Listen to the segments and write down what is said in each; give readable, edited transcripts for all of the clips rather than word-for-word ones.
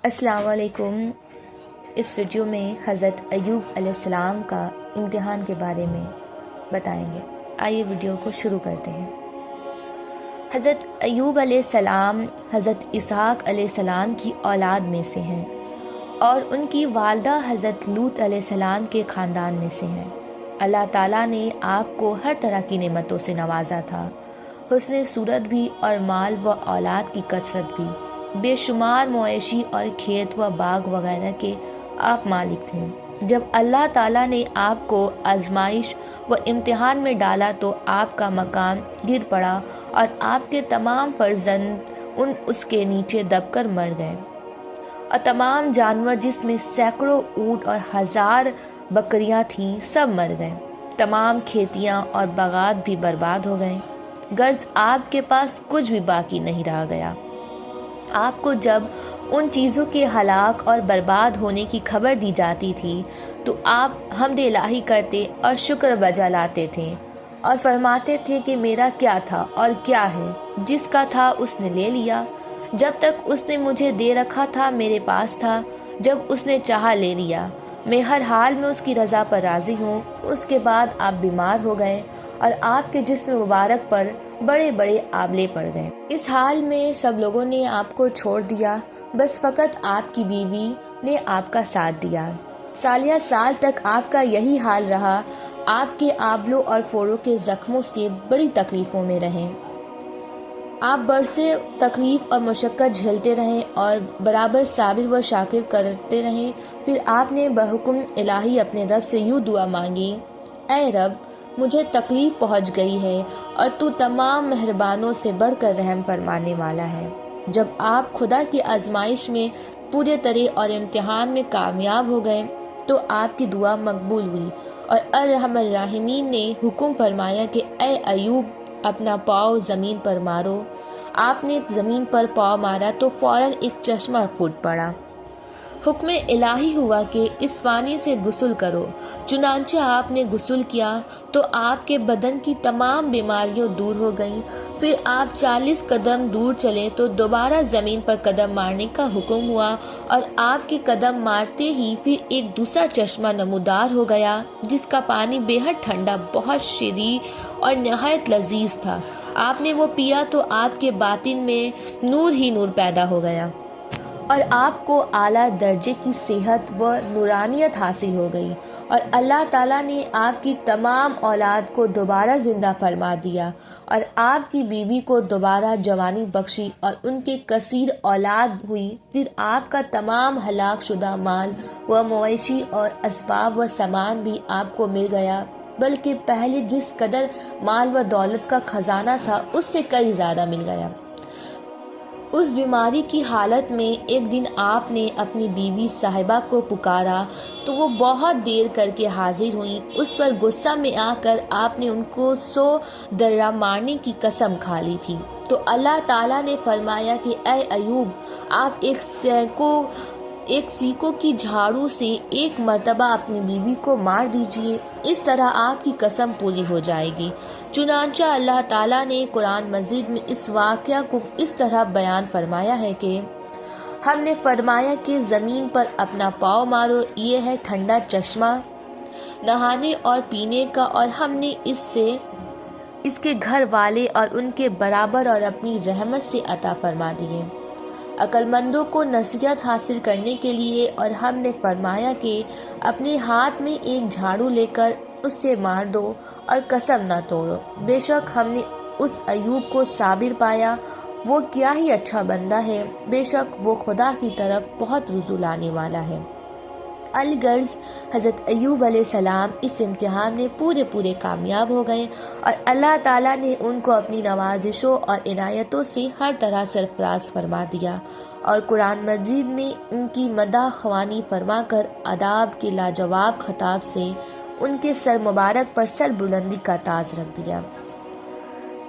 السلام علیکم۔ اس ویڈیو میں حضرت ایوب علیہ السلام کا امتحان کے بارے میں بتائیں گے۔ آئیے ویڈیو کو شروع کرتے ہیں۔ حضرت ایوب علیہ السلام حضرت اسحاق علیہ السلام کی اولاد میں سے ہیں اور ان کی والدہ حضرت لوط علیہ السلام کے خاندان میں سے ہیں۔ اللہ تعالیٰ نے آپ کو ہر طرح کی نعمتوں سے نوازا تھا، حسن صورت بھی اور مال و اولاد کی کثرت بھی، بے شمار مویشی اور کھیت و باغ وغیرہ کے آپ مالک تھے۔ جب اللہ تعالیٰ نے آپ کو آزمائش و امتحان میں ڈالا تو آپ کا مکان گر پڑا اور آپ کے تمام فرزند اس کے نیچے دب کر مر گئے، اور تمام جانور جس میں سینکڑوں اونٹ اور 1000 بکریاں تھیں سب مر گئے۔ تمام کھیتیاں اور باغات بھی برباد ہو گئے، غرض آپ کے پاس کچھ بھی باقی نہیں رہ گیا۔ آپ کو جب ان چیزوں کے ہلاک اور برباد ہونے کی خبر دی جاتی تھی تو آپ حمد الہی کرتے اور شکر بجا لاتے تھے اور فرماتے تھے کہ میرا کیا تھا اور کیا ہے، جس کا تھا اس نے لے لیا، جب تک اس نے مجھے دے رکھا تھا میرے پاس تھا، جب اس نے چاہا لے لیا، میں ہر حال میں اس کی رضا پر راضی ہوں۔ اس کے بعد آپ بیمار ہو گئے اور آپ کے جسم مبارک پر بڑے بڑے آبلے پڑ گئے۔ اس حال میں سب لوگوں نے آپ کو چھوڑ دیا، بس فقط آپ کی بیوی نے آپ کا ساتھ دیا۔ سالیہ سال تک آپ کا یہی حال رہا۔ آپ کے آبلوں اور فوروں کے زخموں سے بڑی تکلیفوں میں رہے۔ آپ برسے تکلیف اور مشقت جھیلتے رہیں اور برابر صابر و شاکر کرتے رہیں۔ پھر آپ نے بحکم الہی اپنے رب سے یوں دعا مانگی: اے رب، مجھے تکلیف پہنچ گئی ہے اور تو تمام مہربانوں سے بڑھ کر رحم فرمانے والا ہے۔ جب آپ خدا کی آزمائش میں پورے طرح اور امتحان میں کامیاب ہو گئے تو آپ کی دعا مقبول ہوئی اور ارحم الراحمین نے حکم فرمایا کہ اے ایوب، اپنا پاؤں زمین پر مارو۔ آپ نے زمین پر پاؤں مارا تو فوراً ایک چشمہ پھوٹ پڑا۔ حکم الہی ہوا کہ اس پانی سے غسل کرو۔ چنانچہ آپ نے غسل کیا تو آپ کے بدن کی تمام بیماریاں دور ہو گئیں۔ پھر آپ 40 قدم دور چلے تو دوبارہ زمین پر قدم مارنے کا حکم ہوا اور آپ کے قدم مارتے ہی پھر ایک دوسرا چشمہ نمودار ہو گیا جس کا پانی بے حد ٹھنڈا، بہت شیریں اور نہایت لذیذ تھا۔ آپ نے وہ پیا تو آپ کے باطن میں نور ہی نور پیدا ہو گیا اور آپ کو اعلیٰ درجے کی صحت و نورانیت حاصل ہو گئی، اور اللہ تعالیٰ نے آپ کی تمام اولاد کو دوبارہ زندہ فرما دیا اور آپ کی بیوی کو دوبارہ جوانی بخشی اور ان کے کثیر اولاد ہوئی۔ پھر آپ کا تمام ہلاک شدہ مال و مویشی اور اسباب و سامان بھی آپ کو مل گیا، بلکہ پہلے جس قدر مال و دولت کا خزانہ تھا اس سے کئی زیادہ مل گیا۔ اس بیماری کی حالت میں ایک دن آپ نے اپنی بیوی صاحبہ کو پکارا تو وہ بہت دیر کر کے حاضر ہوئیں۔ اس پر غصہ میں آ کر آپ نے ان کو 100 درہ مارنے کی قسم کھا لی تھی۔ تو اللہ تعالیٰ نے فرمایا کہ اے ایوب، آپ ایک سیکوں کی جھاڑو سے ایک مرتبہ اپنی بیوی کو مار دیجئے، اس طرح آپ کی قسم پوری ہو جائے گی۔ چنانچہ اللہ تعالیٰ نے قرآن مجید میں اس واقعہ کو اس طرح بیان فرمایا ہے کہ ہم نے فرمایا کہ زمین پر اپنا پاؤں مارو، یہ ہے ٹھنڈا چشمہ نہانے اور پینے کا، اور ہم نے اس کے گھر والے اور ان کے برابر اور اپنی رحمت سے عطا فرما دیے عقل مندوں کو نصیحت حاصل کرنے کے لیے۔ اور ہم نے فرمایا کہ اپنے ہاتھ میں ایک جھاڑو لے کر اس سے مار دو اور قسم نہ توڑو۔ بے شک ہم نے اس ایوب کو صابر پایا، وہ کیا ہی اچھا بندہ ہے، بے شک وہ خدا کی طرف بہت رجوع لانے والا ہے۔ الغرض حضرت ایوب علیہ السلام اس امتحان میں پورے کامیاب ہو گئے اور اللہ تعالیٰ نے ان کو اپنی نوازشوں اور عنایتوں سے ہر طرح سرفراز فرما دیا، اور قرآن مجید میں ان کی مدح خوانی فرما کر آداب کے لاجواب خطاب سے ان کے سر مبارک پر سر بلندی کا تاج رکھ دیا۔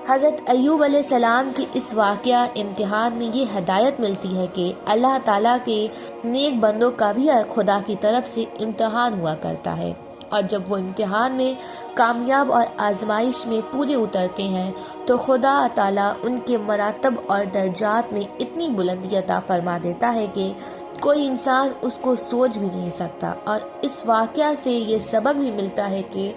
حضرت ایوب علیہ السلام کی اس واقعہ امتحان میں یہ ہدایت ملتی ہے کہ اللہ تعالیٰ کے نیک بندوں کا بھی خدا کی طرف سے امتحان ہوا کرتا ہے، اور جب وہ امتحان میں کامیاب اور آزمائش میں پورے اترتے ہیں تو خدا تعالیٰ ان کے مراتب اور درجات میں اتنی بلندی عطا فرما دیتا ہے کہ کوئی انسان اس کو سوچ بھی نہیں سکتا۔ اور اس واقعہ سے یہ سبق بھی ملتا ہے کہ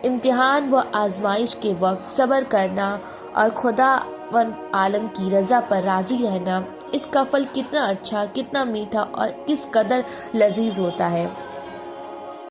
امتحان و آزمائش کے وقت صبر کرنا اور خدا و عالم کی رضا پر راضی رہنا، اس کا پھل کتنا اچھا، کتنا میٹھا اور کس قدر لذیذ ہوتا ہے۔